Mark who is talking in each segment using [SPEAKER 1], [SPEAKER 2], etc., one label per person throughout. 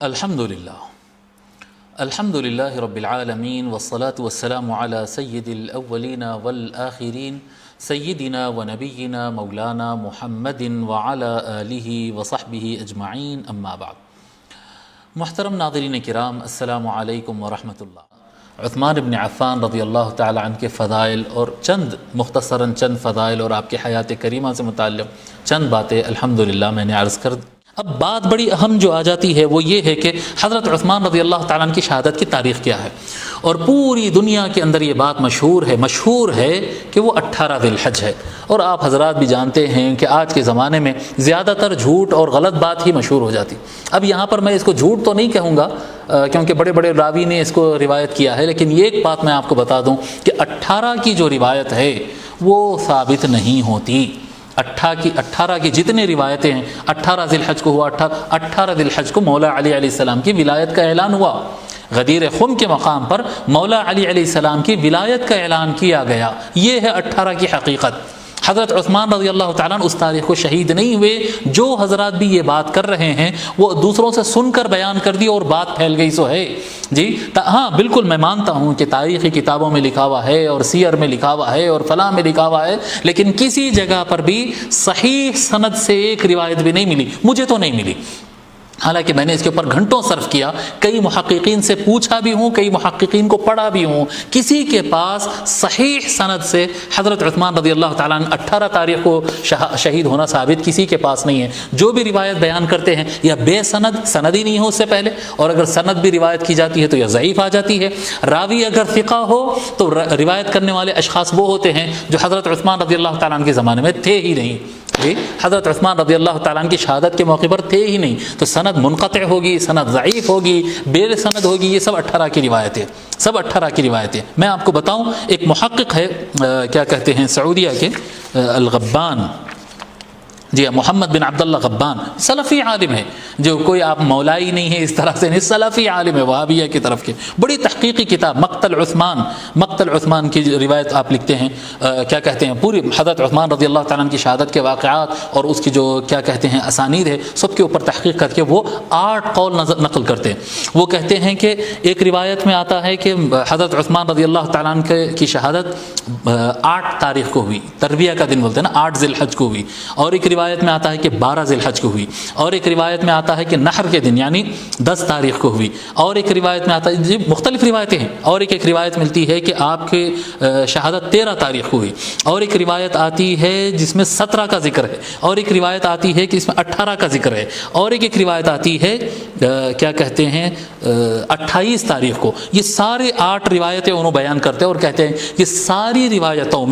[SPEAKER 1] الحمد لله رب العالمين والصلاة والسلام على سيد الأولين والآخرين سيدنا ونبينا مولانا محمد وعلى آله وصحبه أجمعين اما بعد. محترم ناظرین کرام، السلام علیکم ورحمۃ اللہ. عثمان ابن عفان رضی اللہ تعالی عنہ کے فضائل اور مختصراً چند فضائل اور آپ کے حیات کریمہ سے متعلق چند باتیں الحمدللہ میں نے عرض کر دی. اب بات بڑی اہم جو آ جاتی ہے وہ یہ ہے کہ حضرت عثمان رضی اللہ تعالیٰ عنہ کی شہادت کی تاریخ کیا ہے. اور پوری دنیا کے اندر یہ بات مشہور ہے کہ وہ 18 ذی الحج ہے. اور آپ حضرات بھی جانتے ہیں کہ آج کے زمانے میں زیادہ تر جھوٹ اور غلط بات ہی مشہور ہو جاتی. اب یہاں پر میں اس کو جھوٹ تو نہیں کہوں گا کیونکہ بڑے بڑے راوی نے اس کو روایت کیا ہے، لیکن یہ ایک بات میں آپ کو بتا دوں کہ 18 کی جو روایت ہے وہ ثابت نہیں ہوتی. 18 کی جتنے روایتیں ہیں، 18 ذی الحج کو ہوا، 18 ذی الحج کو مولا علی علیہ السلام کی ولایت کا اعلان ہوا. غدیر خم کے مقام پر مولا علی علیہ السلام کی ولایت کا اعلان کیا گیا. یہ ہے 18 کی حقیقت. حضرت عثمان رضی اللہ تعالیٰ عنہ اس تاریخ کو شہید نہیں ہوئے. جو حضرات بھی یہ بات کر رہے ہیں وہ دوسروں سے سن کر بیان کر دی اور بات پھیل گئی سو ہے جی. ہاں بالکل میں مانتا ہوں کہ تاریخی کتابوں میں لکھا ہوا ہے اور سیر میں لکھا ہوا ہے اور فلاں میں لکھا ہوا ہے، لیکن کسی جگہ پر بھی صحیح سند سے ایک روایت بھی نہیں ملی. مجھے تو نہیں ملی، حالانکہ میں نے اس کے اوپر گھنٹوں صرف کیا، کئی محققین سے پوچھا بھی ہوں، کئی محققین کو پڑھا بھی ہوں. کسی کے پاس صحیح سند سے حضرت عثمان رضی اللہ تعالیٰ عنہ 18 تاریخ کو شہید ہونا ثابت کسی کے پاس نہیں ہے. جو بھی روایت بیان کرتے ہیں یا بے سند ہی نہیں ہو اس سے پہلے، اور اگر سند بھی روایت کی جاتی ہے تو یہ ضعیف آ جاتی ہے. راوی اگر ثقہ ہو تو روایت کرنے والے اشخاص وہ ہوتے ہیں جو حضرت عثمان رضی اللہ تعالیٰ عنہ کے زمانے میں تھے ہی نہیں. حضرت عثمان رضی اللہ تعالیٰ عنہ کی شہادت کے موقع پر تھے ہی نہیں، تو سند منقطع ہوگی، سند ضعیف ہوگی، بے سند ہوگی. یہ سب 18 کی روایتیں، سب 18 کی روایتیں. میں آپ کو بتاؤں، ایک محقق ہے کیا کہتے ہیں سعودیہ کے الغبان، جی محمد بن عبداللہ غبان، سلفی عالم ہے، جو کوئی آپ مولائی نہیں ہے اس طرح سے نہیں، سلفی عالم ہے وہابیہ کی طرف کے. بڑی تحقیقی کتاب مقتل عثمان کی روایت آپ لکھتے ہیں. کیا کہتے ہیں پوری حضرت عثمان رضی اللہ تعالیٰ عنہ کی شہادت کے واقعات اور اس کی جو کیا کہتے ہیں اسانید ہے، سب کے اوپر تحقیق کر کے وہ 8 قول نقل کرتے ہیں. وہ کہتے ہیں کہ ایک روایت میں آتا ہے کہ حضرت عثمان رضی اللہ تعالیٰ عنہ کی شہادت 8 تاریخ کو ہوئی، تربیہ کا دن بولتے ہیں نا، 8 ذی الحج کو ہوئی. اور ایک روایت میں آتا ہے کہ 12 ذی الحج کو ہوئی. اور ایک روایت میں آتا ہے کہ نحر کے دن یعنی 10 تاریخ کو ہوئی. اور ایک روایت میں آتا ہے، جی مختلف روایتیں ہیں. اور ایک روایت ملتی ہے کہ آپ کی شہادت 13 تاریخ کو ہوئی. اور ایک روایت آتی ہے جس میں 17 کا ذکر ہے. اور ایک روایت آتی ہے کہ اس میں 18 کا ذکر ہے. اور ایک روایت آتی ہے کیا کہتے ہیں 28 تاریخ کو. یہ سارے 8 روایتیں انہوں بیان کرتے ہیں اور کہتے ہیں یہ ساری روایتوں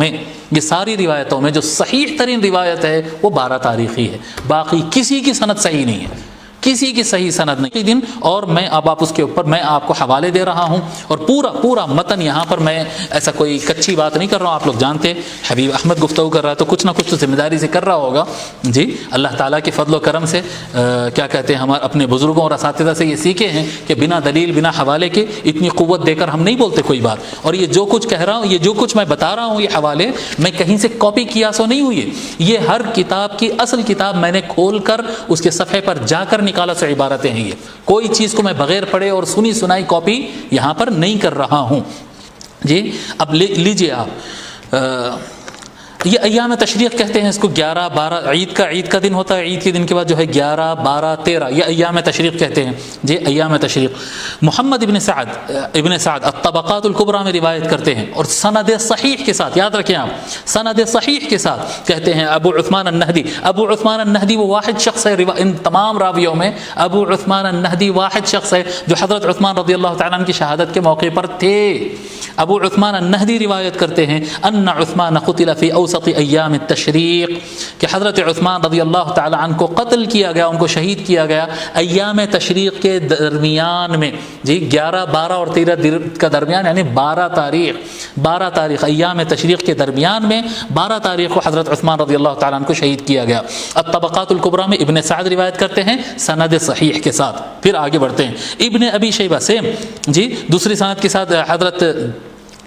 [SPEAKER 1] میں جو صحیح ترین روایت ہے وہ 12 تاریخی ہے. باقی کسی کی سند صحیح نہیں ہے، کسی کی صحیح سند نہیں. دن اور میں اب آپ اس کے اوپر میں آپ کو حوالے دے رہا ہوں اور پورا متن یہاں پر میں ایسا کوئی کچی بات نہیں کر رہا ہوں. آپ لوگ جانتے ہیں حبیب احمد گفتگو کر رہا ہے تو کچھ نہ کچھ تو ذمہ داری سے کر رہا ہوگا جی. اللہ تعالیٰ کے فضل و کرم سے کیا کہتے ہیں ہمارے اپنے بزرگوں اور اساتذہ سے یہ سیکھے ہیں کہ بنا دلیل بنا حوالے کے اتنی قوت دے کر ہم نہیں بولتے کوئی بات. اور یہ جو کچھ کہہ رہا ہوں، یہ جو کچھ میں بتا رہا ہوں، یہ حوالے میں کہیں سے کاپی کیا سو نہیں ہوئی ہے. یہ ہر کتاب کی اصل کتاب میں نے کھول کر اس کے صفحے پر جا کر نکالا سو عبارتیں ہیں. یہ کوئی چیز کو میں بغیر پڑھے اور سنی سنائی کاپی یہاں پر نہیں کر رہا ہوں جی. اب لیجئے آپ، یہ ایام تشریق کہتے ہیں اس کو. 11 12 عید کا دن ہوتا ہے، عید کے دن کے بعد جو ہے 11 12 13 یہ ایام تشریق کہتے ہیں جی. ایام تشریق محمد ابن سعد الطبقات الکبریٰ میں روایت کرتے ہیں اور سند صحیح کے ساتھ، یاد رکھیں آپ، سند صحیح کے ساتھ کہتے ہیں ابو عثمان النہدی وہ واحد شخص ہے ان تمام راویوں میں. ابو عثمان النہدی واحد شخص ہے جو حضرت عثمان رضی اللہ تعالیٰ عنہ کی شہادت کے موقع پر تھے. ابو عثمان النہدی روایت کرتے ہیں ان عثمان قتل فی اوسط ایام التشریق، کہ حضرت عثمان رضی اللہ تعالی عنہ کو قتل کیا گیا، ان کو شہید کیا گیا ایام تشریق کے درمیان میں جی. 11 12 اور 13 کا درمیان یعنی 12 تاریخ ایام تشریق کے درمیان میں 12 تاریخ کو حضرت عثمان رضی اللہ تعالی عنہ کو شہید کیا گیا. الطبقات الکبریٰ میں ابن سعد روایت کرتے ہیں سند صحیح کے ساتھ. پھر آگے بڑھتے ہیں ابن ابی شیبہ سے جی دوسری سند کے ساتھ حضرت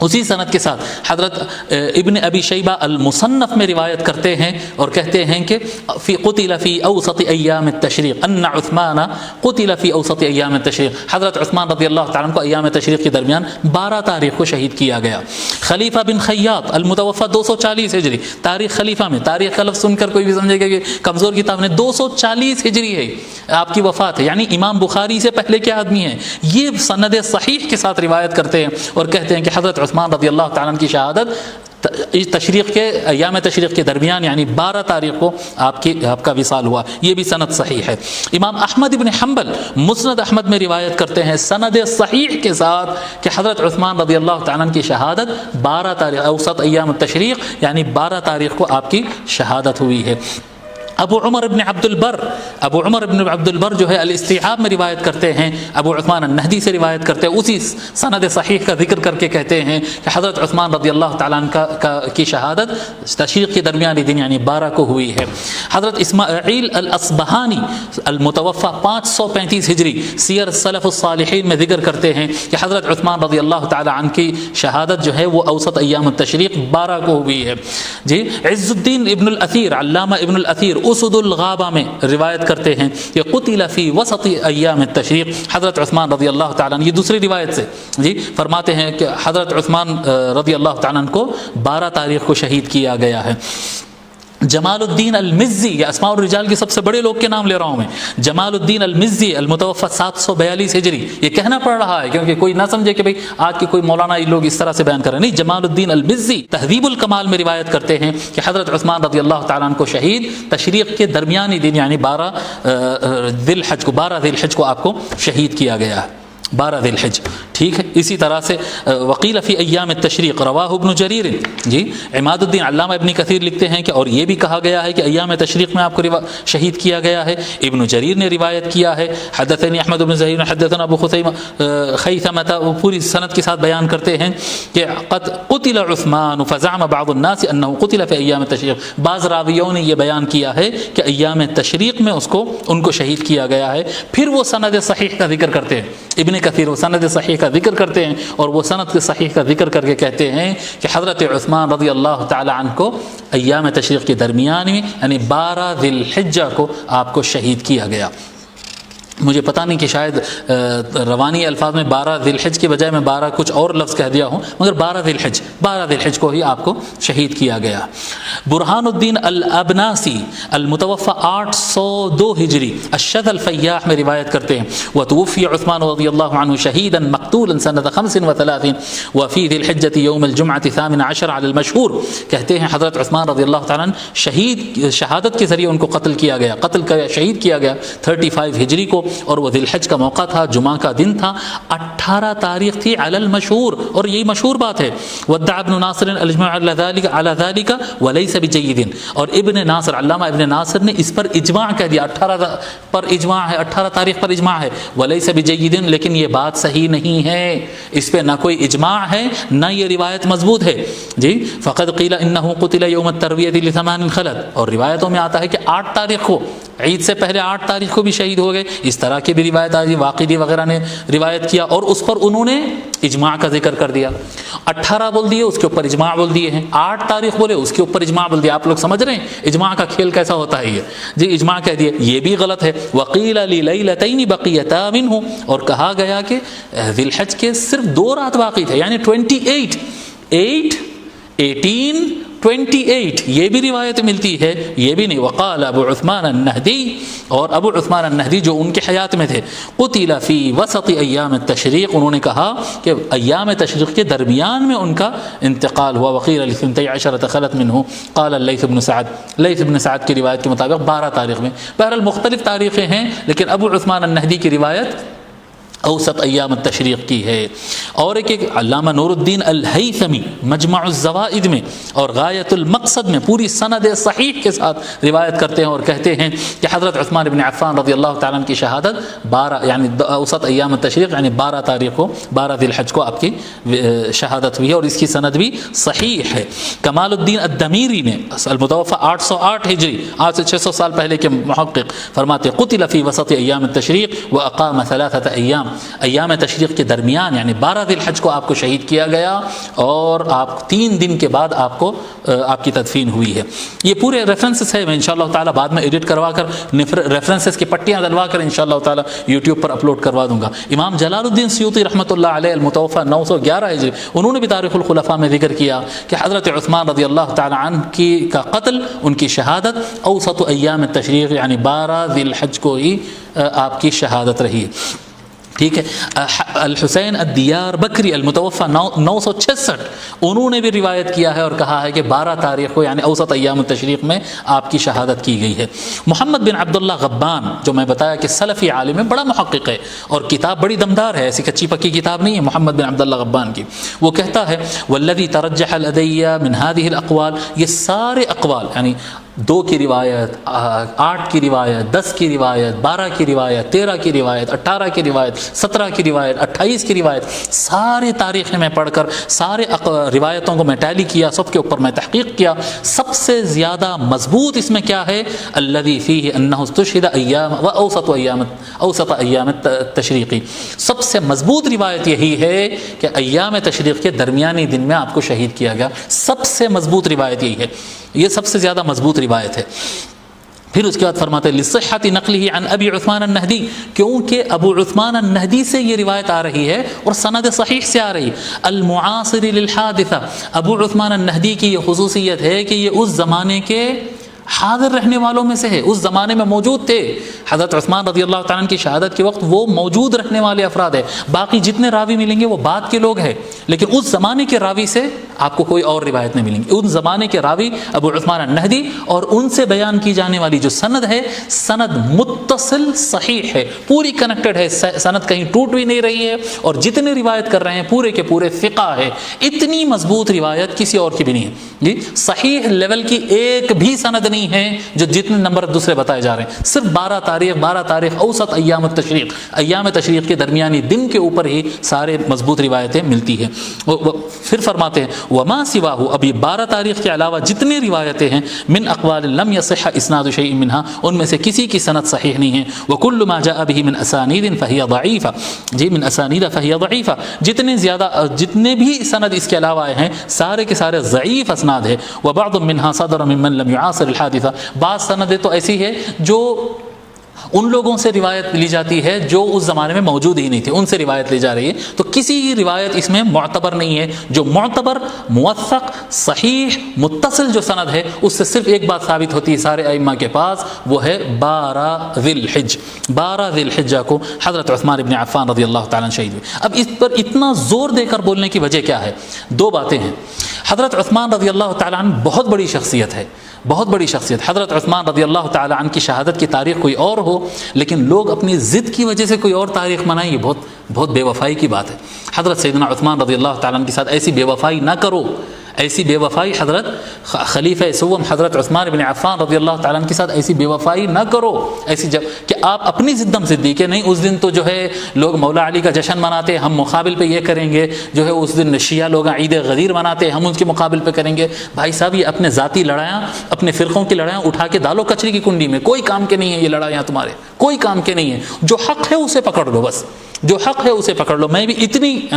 [SPEAKER 1] اسی سند کے ساتھ حضرت ابن ابی شیبہ المصنف میں روایت کرتے ہیں اور کہتے ہیں کہ قتل فی اوسط ایام التشریق ان عثمان قتل فی اوسط ایام التشریق، حضرت عثمان رضی اللہ تعالیٰ عنہ کو ایام تشریق کے درمیان 12 تاریخ کو شہید کیا گیا۔ خلیفہ بن خیاط المتوفی 240 ہجری، تاریخ خلیفہ میں، تاریخ کا لفظ سن کر کوئی بھی سمجھے گا کہ کمزور کتاب نے، 240 ہجری ہے آپ کی وفات ہے، یعنی امام بخاری سے پہلے کے آدمی ہیں، یہ سند صحیح کے ساتھ روایت کرتے ہیں اور کہتے ہیں کہ حضرت عثمان رضی اللہ تعالیٰ عنہ کی شہادت تشریق کے ایام تشریق کے درمیان یعنی 12 تاریخ کو آپ کا وصال ہوا، یہ بھی سند صحیح ہے۔ امام احمد بن حنبل مسند احمد میں روایت کرتے ہیں سند صحیح کے ساتھ کہ حضرت عثمان رضی اللہ تعالیٰ عنہ کی شہادت 12 تاریخ اوسط ایام التشریق یعنی 12 تاریخ کو آپ کی شہادت ہوئی ہے۔ ابو عمر ابن عبد البر جو ہے الاستیعاب میں روایت کرتے ہیں، ابو عثمان النہدی سے روایت کرتے ہیں، اسی سند صحیح کا ذکر کر کے کہتے ہیں کہ حضرت عثمان رضی اللہ تعالیٰ عنہ کی شہادت تشریق کے درمیانی دن یعنی 12 کو ہوئی ہے۔ حضرت اسماعیل الاصبہانی المتوفی 535 ہجری سیر السلف الصالحین میں ذکر کرتے ہیں کہ حضرت عثمان رضی اللہ تعالیٰ عنہ کی شہادت جو ہے وہ اوسط ایام التشریق 12 کو ہوئی ہے۔ جی عز الدین ابن الاثیر، علامہ ابن الاثیر اسد الغابہ میں روایت کرتے ہیں کہ قتل فی وسط ایام التشریق، حضرت عثمان رضی اللہ تعالیٰ عنہ، یہ دوسری روایت سے جی فرماتے ہیں کہ حضرت عثمان رضی اللہ تعالیٰ عنہ کو 12 تاریخ کو شہید کیا گیا ہے۔ جمال الدین المزی، یہ اسماء الرجال کے سب سے بڑے لوگ کے نام لے رہا ہوں میں، جمال الدین المزی المتوفی 742 ہجری، یہ کہنا پڑ رہا ہے کیونکہ کوئی نہ سمجھے کہ بھئی آج کے کوئی مولانا یہ لوگ اس طرح سے بیان کر رہے ہیں، نہیں، جمال الدین المزی تہذیب الکمال میں روایت کرتے ہیں کہ حضرت عثمان رضی اللہ تعالیٰ عنہ کو شہید تشریق کے درمیانی دن یعنی 12 ذی الحج کو آپ کو شہید کیا گیا ہے، 12 ذی الحج، ٹھیک ہے۔ اسی طرح سے وقیل فی ایام التشریق رواہ ابن جریر، جی عماد الدین علامہ ابن کثیر لکھتے ہیں کہ اور یہ بھی کہا گیا ہے کہ ایام تشریق میں آپ کو شہید کیا گیا ہے، ابن جریر نے روایت کیا ہے، حدثنی احمد بن زہیر حدثنا ابو خیثمہ، پوری سند کے ساتھ بیان کرتے ہیں کہ قد قتل عثمان فزعم بعض الناس انه قتل فی ایام التشریق، بعض راویوں نے یہ بیان کیا ہے کہ ایام تشریق میں ان کو شہید کیا گیا ہے، پھر وہ سند صحیح کا ذکر کرتے ہیں، ابن کثیر وہ سند صحیح کا ذکر کرتے ہیں اور وہ سند صحیح کا ذکر کر کے کہتے ہیں کہ حضرت عثمان رضی اللہ تعالی عنہ کو ایام تشریق کے درمیان میں یعنی 12 ذی الحجہ کو آپ کو شہید کیا گیا۔ مجھے پتہ نہیں کہ شاید روانی الفاظ میں 12 ذی الحج کے بجائے میں 12 کچھ اور لفظ کہہ دیا ہوں، مگر 12 ذی الحج کو ہی آپ کو شہید کیا گیا۔ برہان الدین الابناسی المتوفی 802 ہجری الشذ الفیاح میں روایت کرتے ہیں وتوفی عثمان رضی اللہ عنہ شہیدا مقتولا سنة 35 وفی ذی الحجۃ یوم الجمعۃ 18 علی المشہور، کہتے ہیں حضرت عثمان رضی اللہ تعالیٰ عنہ شہادت کے ذریعے ان کو قتل کیا گیا، شہید کیا گیا 35 ہجری کو، اور وہ ذی الحج کا موقع تھا، جمعہ کا دن تھا، 18 تاریخ تھی علی المشہور، اور یہی مشہور بات ہے، ودع ابن ناصر الاجماع علی ذلك وليس بجید، اور ابن ناصر علامہ ابن ناصر نے اس پر اجماع کہہ دیا، 18 پر اجماع ہے، 18 تاریخ پر اجماع ہے، وليس بجید، لیکن یہ بات صحیح نہیں ہے، اس پہ نہ کوئی اجماع ہے نہ یہ روایت مضبوط ہے جی۔ فقد قیل انه قتل یوم الترویۃ ل8 خلد، اور روایتوں میں آتا ہے کہ 8 تاریخ کو، عید سے پہلے 8 تاریخ کو بھی شہید ہو گئے، اس طرح کی بھی روایت آئی، واقعی وغیرہ نے روایت کیا اور اس پر انہوں نے اجماع کا ذکر کر دیا، 18 بول دیے اس کے اوپر اجماع بول دیے ہیں، 8 تاریخ بولے اس کے اوپر اجماع بول دیا، آپ لوگ سمجھ رہے ہیں اجماع کا کھیل کیسا ہوتا ہے، یہ جی اجماع کہہ دیے، یہ بھی غلط ہے۔ وقیل لیلتین بقیتا منہ، اور کہا گیا کہ ذی الحج کے صرف 2 رات باقی تھے، یعنی 28 18 28، یہ بھی روایت ملتی ہے، یہ بھی نہیں۔ وقال ابو عثمان النہدی، اور ابو عثمان النہدی جو ان کے حیات میں تھے، قتل فی وسط ایام التشریق، انہوں نے کہا کہ ایام تشریق کے درمیان میں ان کا انتقال ہوا۔ وقیل ل12 خلت منہ، قال لیث بن سعد کی روایت کے مطابق 12 تاریخ میں، بہرحال مختلف تاریخیں ہیں، لیکن ابو عثمان النہدی کی روایت اوسط ایام التشریق کی ہے۔ اور ایک علامہ نور الدین الہیثمی مجمع الزوائد میں اور غایت المقصد میں پوری سند صحیح کے ساتھ روایت کرتے ہیں اور کہتے ہیں کہ حضرت عثمان بن عفان رضی اللہ تعالیٰ عنہ کی شہادت 12 یعنی اوسط ایام التشریق یعنی 12 تاریخ کو، 12 ذی الحج کو آپ کی شہادت ہوئی ہے، اور اس کی سند بھی صحیح ہے۔ کمال الدین الدمیری نے المتوفی 808 ہجری، آج سے 600 سال پہلے کے محقق، فرماتے قتل فی وسط ایام التشریق واقام 3 ایام، ایام تشریق کے درمیان یعنی 12 ذی الحج کو آپ کو شہید کیا گیا اور آپ 3 دن کے بعد آپ کی تدفین ہوئی ہے۔ یہ پورے ریفرنسز ہے، میں انشاءاللہ تعالیٰ بعد میں ایڈٹ کروا کر ریفرنسز کی پٹیاں ڈلوا کر انشاءاللہ تعالیٰ یوٹیوب پر اپلوڈ کروا دوں گا۔ امام جلال الدین سیوطی رحمۃ اللہ علیہ المتوفی 911 ہجری، انہوں نے بھی تاریخ الخلفاء میں ذکر کیا کہ حضرت عثمان رضی اللہ تعالیٰ عنہ کا قتل، ان کی شہادت اوسط ایام التشریق یعنی 12 ذی الحج کو ہی آپ کی شہادت رہی۔ ٹھیک ہے، الحسین الدیار بکری المتوفی 966، انہوں نے بھی روایت کیا ہے اور کہا ہے کہ 12 تاریخ کو یعنی اوسط ایام التشریق میں آپ کی شہادت کی گئی ہے۔ محمد بن عبداللہ غبان، جو میں بتایا کہ سلفی عالم ہے، بڑا محقق ہے اور کتاب بڑی دمدار ہے، ایسی کچی پکی کتاب نہیں ہے محمد بن عبداللہ غبان کی۔ وہ کہتا ہے والذی ترجح لدی من هذه الاقوال، یہ سارے اقوال یعنی 2 کی روایت، 8 کی روایت، 10 کی روایت، 12 کی روایت، 13 کی روایت، 18 کی روایت، 17 کی روایت، 28 کی روایت، سارے تاریخیں میں پڑھ کر سارے روایتوں کو میں ٹیلی کیا، سب کے اوپر میں تحقیق کیا، سب سے زیادہ مضبوط اس میں کیا ہے؟ الذی فیہ انہ استشہد ایام و اوسط ایام التشریقی، سب سے مضبوط روایت یہی ہے کہ ایام تشریق کے درمیانی دن میں آپ کو شہید کیا گیا، سب سے مضبوط روایت یہی ہے، یہ سب سے زیادہ مضبوط روایت ہے۔ پھر اس کے بعد فرماتے ہیں لصحت نقلہ عن ابی عثمان النہدی، کیونکہ ابو عثمان النہدی سے یہ روایت آ رہی ہے اور سند صحیح سے آ رہی، المعاصر للحادثہ، ابو عثمان النہدی کی یہ خصوصیت ہے کہ یہ اس زمانے کے حاضر رہنے والوں میں سے ہے، اس زمانے میں موجود تھے، حضرت عثمان رضی اللہ تعالیٰ عنہ کی شہادت کے وقت وہ موجود رہنے والے افراد ہیں، باقی جتنے راوی ملیں گے وہ بعد کے لوگ ہیں، لیکن اس زمانے کے راوی سے آپ کو کوئی اور روایت نہیں ملیں گی، ان زمانے کے راوی ابو عثمان النہدی، اور ان سے بیان کی جانے والی جو سند ہے، سند متصل صحیح ہے، پوری کنیکٹڈ ہے، سند کہیں ٹوٹ بھی نہیں رہی ہے، اور جتنے روایت کر رہے ہیں پورے کے پورے ثقہ ہے، اتنی مضبوط روایت کسی اور کی بھی نہیں ہے جی، صحیح لیول کی ایک بھی سند نہیں ہے جو جتنے نمبر دوسرے بتائے جا رہے ہیں، صرف 12 تاریخ اوسط ایام التشریق، ایام تشریق کے درمیانی دن کے اوپر ہی سارے مضبوط روایتیں ملتی ہیں۔ پھر فرماتے ہیں وما سواہ، اب یہ 12 تاریخ کے علاوہ جتنے روایتیں ہیں، من اقوال لم یصح اسناد شیء منها، ان میں سے کسی کی سند صحیح نہیں ہے، وکل ما جاء به من اسانید فهي ضعیفہ، جی من اسانید فهي ضعیفہ، جتنے بھی سند اس کے علاوہ ہیں سارے کے سارے ضعیف اسناد ہے، وبعض منها صدر ممن لم يعاصر الحادثہ، بعض سندیں تو ایسی ہے جو ان لوگوں سے روایت لی جاتی ہے جو اس زمانے میں موجود ہی نہیں تھے، ان سے روایت لی جا رہی ہے، تو کسی روایت اس میں معتبر نہیں ہے، جو معتبر موثق صحیح متصل جو سند ہے اس سے صرف ایک بات ثابت ہوتی ہے سارے ائمہ کے پاس، وہ ہے 12 ذی الحج، 12 ذی الحجہ کو حضرت عثمان ابن عفان رضی اللہ تعالیٰ عنہ شہید ہوئے۔ اب اس پر اتنا زور دے کر بولنے کی وجہ کیا ہے؟ 2 باتیں ہیں۔ حضرت عثمان رضی اللہ تعالیٰ عنہ بہت بڑی شخصیت ہے، بہت بڑی شخصیت، حضرت عثمان رضی اللہ تعالیٰ عنہ کی شہادت کی تاریخ کوئی اور ہو، لیکن لوگ اپنی ضد کی وجہ سے کوئی اور تاریخ منائیں، یہ بہت بے وفائی کی بات ہے۔ حضرت سیدنا عثمان رضی اللہ تعالیٰ عنہ کے ساتھ ایسی بے وفائی نہ کرو، ایسی بے وفائی حضرت خلیفہ سوم حضرت عثمان بن عفان رضی اللہ تعالیٰ عنہ کے ساتھ ایسی بے وفائی نہ کرو، ایسی کہ آپ اپنی ضدم ضدی کہ نہیں اس دن تو جو ہے لوگ مولا علی کا جشن مناتے، ہم مقابل پہ یہ کریں گے، جو ہے اس دن شیعہ لوگ عید غدیر مناتے، ہم ان کے مقابل پہ کریں گے۔ بھائی صاحب یہ اپنے ذاتی لڑائیاں، اپنے فرقوں کی لڑائیاں اٹھا کے ڈالو کچرے کی کنڈی میں، کوئی کام کے نہیں ہے یہ لڑائیاں، تمہارے کوئی کام کے نہیں ہے، جو حق ہے اسے پکڑ لو، بس جو حق ہے اسے پکڑ لو۔ میں بھی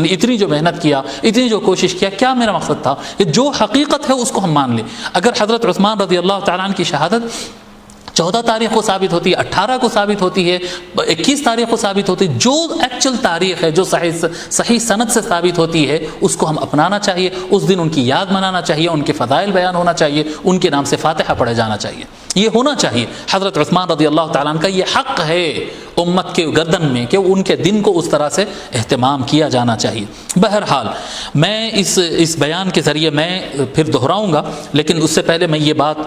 [SPEAKER 1] اتنی جو محنت کیا، اتنی جو کوشش کیا، کیا میرا مقصد تھا کہ جو حقیقت ہے اس کو ہم مان لیں۔ اگر حضرت عثمان رضی اللہ تعالیٰ عنہ کی شہادت 14 تاریخ کو ثابت ہوتی ہے، 18 کو ثابت ہوتی ہے، 21 تاریخ کو ثابت ہوتی ہے، جو ایکچوئل تاریخ ہے، جو صحیح سند سے ثابت ہوتی ہے اس کو ہم اپنانا چاہیے، اس دن ان کی یاد منانا چاہیے، ان کے فضائل بیان ہونا چاہیے، ان کے نام سے فاتحہ پڑھے جانا چاہیے، یہ ہونا چاہیے۔ حضرت عثمان رضی اللہ تعالیٰ عنہ کا یہ حق ہے امت کے گردن میں کہ ان کے دن کو اس طرح سے اہتمام کیا جانا چاہیے۔ بہرحال میں اس بیان کے ذریعے میں پھر دہراؤں گا، لیکن اس سے پہلے میں یہ بات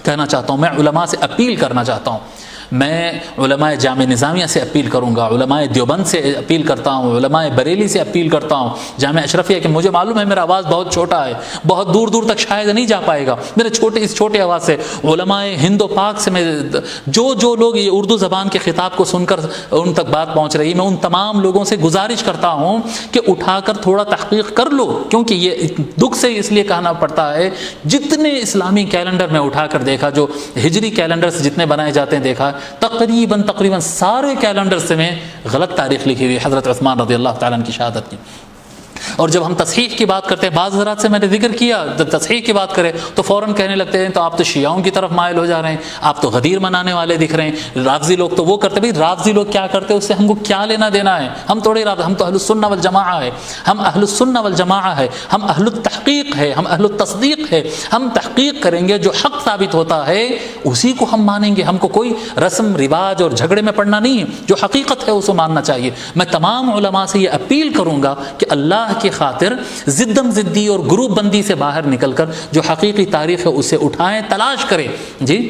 [SPEAKER 1] کہنا چاہتا ہوں، میں علماء سے اپیل کرنا چاہتا ہوں، میں علماء جامع نظامیہ سے اپیل کروں گا، علماء دیوبند سے اپیل کرتا ہوں، علماء بریلی سے اپیل کرتا ہوں، جامع اشرفیہ کہ مجھے معلوم ہے میرا آواز بہت چھوٹا ہے، بہت دور دور تک شاید نہیں جا پائے گا میرے اس چھوٹے آواز سے، علماء ہند و پاک سے میں جو لوگ یہ اردو زبان کے خطاب کو سن کر ان تک بات پہنچ رہی، میں ان تمام لوگوں سے گزارش کرتا ہوں کہ اٹھا کر تھوڑا تحقیق کر لو، کیونکہ یہ دکھ سے اس لیے کہنا پڑتا ہے، جتنے اسلامی کیلنڈر میں اٹھا کر دیکھا، جو ہجری کیلنڈر جتنے بنائے جاتے ہیں دیکھا، تقریباً سارے کیلنڈر میں غلط تاریخ لکھی ہوئی حضرت عثمان رضی اللہ تعالیٰ عنہ کی شہادت کی۔ اور جب ہم تصحیح کی بات کرتے ہیں، بعض حضرات سے میں نے ذکر کیا، جب تصحیح کی بات کریں تو فوراً کہنے لگتے ہیں تو آپ تو شیعوں کی طرف مائل ہو جا رہے ہیں، آپ تو غدیر منانے والے دکھ رہے ہیں، رافضی لوگ تو وہ کرتے ہیں۔ بھائی رافضی لوگ کیا کرتے ہیں اس سے ہم کو کیا لینا دینا ہے؟ ہم تھوڑے ہم تو اہل السنہ والجماعہ ہے، ہم اہل السنہ والجماعہ ہے، ہم اہل التحقیق ہے، ہم اہل التصدیق ہے۔ ہم تحقیق کریں گے، جو حق ثابت ہوتا ہے اسی کو ہم مانیں گے۔ ہم کو کوئی رسم رواج اور جھگڑے میں پڑنا نہیں ہے، جو حقیقت ہے اسے ماننا چاہیے۔ میں تمام علماء سے یہ اپیل کروں گا کہ اللہ کی خاطر زدم زدی اور گروپ بندی سے باہر نکل کر جو حقیقی تاریخ ہے اسے اٹھائیں، تلاش کریں،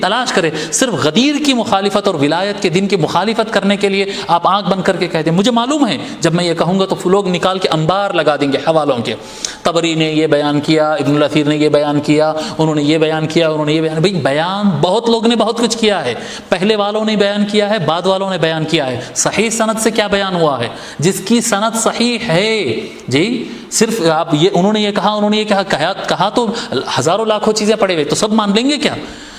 [SPEAKER 1] تلاش کریں۔ صرف غدیر کی مخالفت اور ولایت کے دن کی مخالفت کرنے کے لیے آپ آنکھ بند کر کے کہتے ہیں۔ مجھے معلوم ہے جب میں یہ کہوں گا تو لوگ نکال کے انبار لگا دیں گے حوالوں کے، طبری نے یہ بیان کیا، ابن الاثیر نے یہ بیان کیا، انہوں نے یہ بیان کیا، انہوں نے یہ بیان۔ بھائی بیان بہت لوگ نے بہت کچھ کیا ہے، پہلے والوں نے بیان کیا ہے، بعد والوں نے بیان کیا ہے۔ صحیح سند سے کیا بیان ہوا ہے؟ جس کی سند صحیح ہے، صرف آپ یہ انہوں نے یہ کہا، انہوں نے یہ کہا تو ہزاروں لاکھوں چیزیں پڑے ہوئے تو سب مان لیں گے کیا؟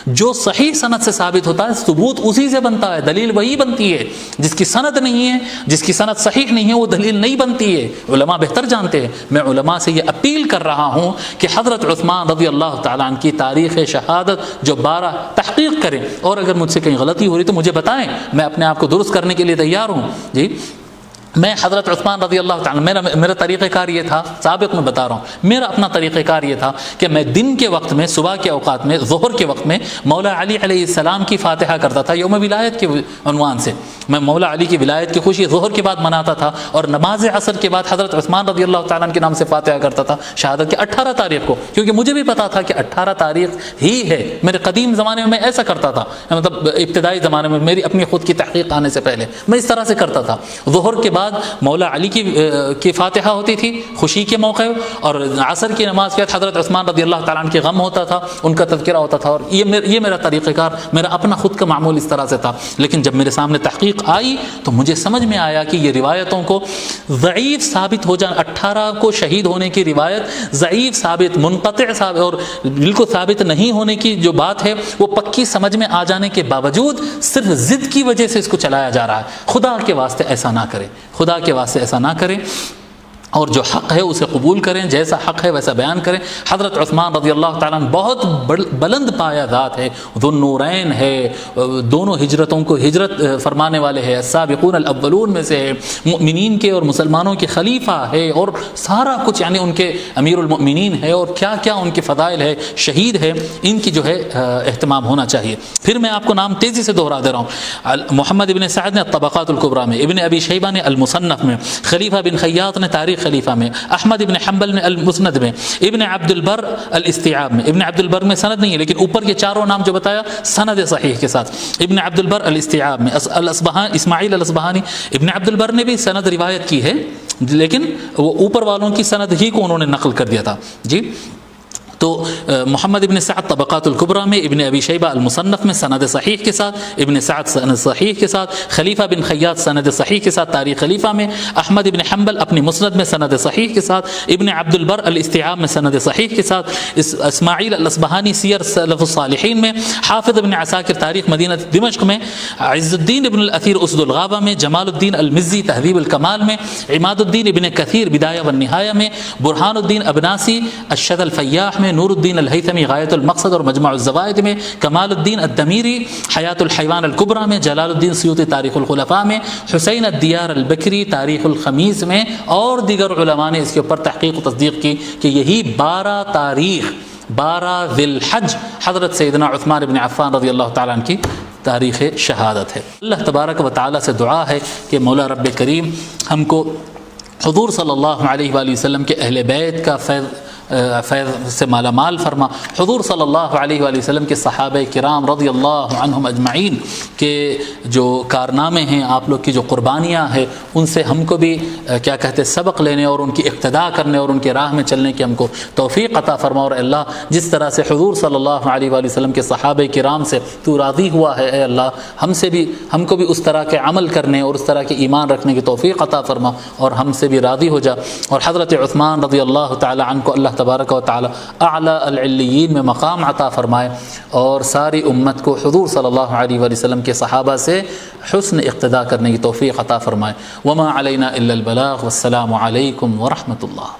[SPEAKER 1] جو صحیح سند سے ثابت ہوتا ہے ثبوت اسی سے بنتا ہے، دلیل وہی بنتی ہے۔ جس کی سند نہیں ہے، جس کی سند صحیح نہیں ہے، وہ دلیل نہیں بنتی ہے۔ علماء بہتر جانتے ہیں۔ میں علماء سے یہ اپیل کر رہا ہوں کہ حضرت عثمان رضی اللہ تعالیٰ عنہ کی تاریخ شہادت جو 12 تحقیق کریں، اور اگر مجھ سے کہیں غلطی ہو رہی تو مجھے بتائیں، میں اپنے آپ کو درست کرنے کے لیے تیار ہوں۔ میں حضرت عثمان رضی اللہ تعالیٰ میرا طریقہ کار یہ تھا، سابق میں بتا رہا ہوں، میرا اپنا طریقہ کار یہ تھا کہ میں دن کے وقت میں، صبح کے اوقات میں، ظہر کے وقت میں مولا علی علیہ السلام کی فاتحہ کرتا تھا یوم ولایت کے عنوان سے۔ میں مولا علی کی ولایت کی خوشی ظہر کے بعد مناتا تھا، اور نماز عصر کے بعد حضرت عثمان رضی اللہ تعالیٰ عنہ کے نام سے فاتحہ کرتا تھا شہادت کے 18 تاریخ کو، کیونکہ مجھے بھی پتا تھا کہ 18 تاریخ ہی ہے۔ میرے قدیم زمانے میں ایسا کرتا تھا، مطلب ابتدائی زمانے میں میری اپنی خود کی تحقیق آنے سے پہلے میں اس طرح سے کرتا تھا۔ ظہر کے بعد مولا علی کی فاتحہ ہوتی تھی خوشی کے موقع، اور عصر کی نماز کے بعد حضرت عثمان رضی اللہ تعالیٰ عنہ کے غم ہوتا تھا، ان کا تذکرہ ہوتا تھا، اور یہ میرا طریقہ کار، میرا اپنا خود کا معمول اس طرح سے تھا۔ لیکن جب میرے سامنے تحقیق آئی تو مجھے سمجھ میں آیا کہ یہ روایتوں کو ضعیف ثابت ہو جانا، 18 کو شہید ہونے کی روایت ضعیف ثابت، منقطع ثابت اور بالکل ثابت نہیں ہونے کی جو بات ہے وہ پکی سمجھ میں آ جانے کے باوجود صرف ضد کی وجہ سے اس کو چلایا جا رہا ہے۔ خدا کے واسطے ایسا نہ کریں، خدا کے واسطے ایسا نہ کریں، اور جو حق ہے اسے قبول کریں، جیسا حق ہے ویسا بیان کریں۔ حضرت عثمان رضی اللہ تعالیٰ عنہ بہت بلند پایہ ذات ہے، ذو النورین ہے، دونوں ہجرتوں کو ہجرت فرمانے والے ہیں، السابقون الاولون میں سے ہے، مؤمنین کے اور مسلمانوں کے خلیفہ ہے، اور سارا کچھ یعنی ان کے امیر المؤمنین ہے، اور کیا کیا ان کے فضائل ہے، شہید ہے، ان کی جو ہے اہتمام ہونا چاہیے۔ پھر میں آپ کو نام تیزی سے دہرا دے رہا ہوں۔ محمد ابن سعد نے الطبقات الکبریٰ میں، ابن ابی شیبہ نے المصنف میں، خلیفہ بن خیاط نے تاریخ خلیفہ میں، احمد ابن حنبل نے المسند میں، ابن عبد البر الاستیعاب میں۔ ابن عبد البر میں سند نہیں ہے، لیکن اوپر کے چاروں نام جو بتایا سند صحیح کے ساتھ۔ ابن عبد البر الاستیعاب میں، اسماعیل الاصبہانی، ابن عبد البر نے بھی سند روایت کی ہے، لیکن وہ اوپر والوں کی سند ہی کو انہوں نے نقل کر دیا تھا۔ تو محمد ابن سعد طبقات الکبریٰ میں، ابن ابی شیبہ المصنف میں سند صحیح کے ساتھ، ابن سعد سند صحیح کے ساتھ، خلیفہ بن خیاط سند صحیح کے ساتھ تاریخ خلیفہ میں، احمد ابن حنبل اپنی مسند میں سند صحیح کے ساتھ، ابن عبد البر الاستیعاب میں سند صحیح کے ساتھ، اسماعیل الاصبہانی سیر سلف الصالحین میں، حافظ ابن عساکر تاریخ مدینہ دمشق میں، عز الدین ابن الاثیر اسد الغابہ میں، جمال الدین المزی تہذیب الکمال میں، عماد الدین ابن کثیر بدایہ والنہایہ میں، برہان الدین ابناسی الشد الفیاح میں، نور الدین الہیثمی غایت المقصد اور مجمع الزوائد میں، کمال الدین الدمیری حیات الحیوان الکبریٰ میں، جلال الدین سیوطی تاریخ الخلفاء میں، حسین الدیار البکری تاریخ الخمیس میں، اور دیگر علماء نے اس کے اوپر تحقیق و تصدیق کی کہ یہی 12 تاریخ 12 ذی الحج حضرت سیدنا عثمان بن عفان رضی اللہ تعالیٰ عنہ کی تاریخ شہادت ہے۔ اللہ تبارک و تعالیٰ سے دعا ہے کہ مولا رب کریم ہم کو حضور صلی اللہ علیہ وآلہ وسلم کے اہل بیت کا فیض سے مالا مال فرما، حضور صلی اللہ علیہ وآلہ وسلم کے صحابہ کرام رضی اللہ عنہم اجمعین کے جو کارنامے ہیں، آپ لوگ کی جو قربانیاں ہیں، ان سے ہم کو بھی کیا کہتے سبق لینے اور ان کی اقتداء کرنے اور ان کے راہ میں چلنے کی ہم کو توفیق عطا فرما۔ اور اللہ جس طرح سے حضور صلی اللہ علیہ وآلہ وسلم کے صحابہ کرام سے تو راضی ہوا ہے، اے اللہ ہم کو بھی اس طرح کے عمل کرنے اور اس طرح کے ایمان رکھنے کی توفیق عطا فرما، اور ہم سے بھی راضی ہو جا۔ اور حضرت عثمان رضی اللہ تعالی عنہ کو اللہ اللہ تبارک و تعالی اعلیٰ العلیین میں مقام عطا فرمائے، اور ساری امت کو حضور صلی اللہ علیہ وآلہ وسلم کے صحابہ سے حسن اقتداء کرنے کی توفیق عطا فرمائے۔ وما علینا الا البلاغ، والسلام علیکم ورحمۃ اللہ۔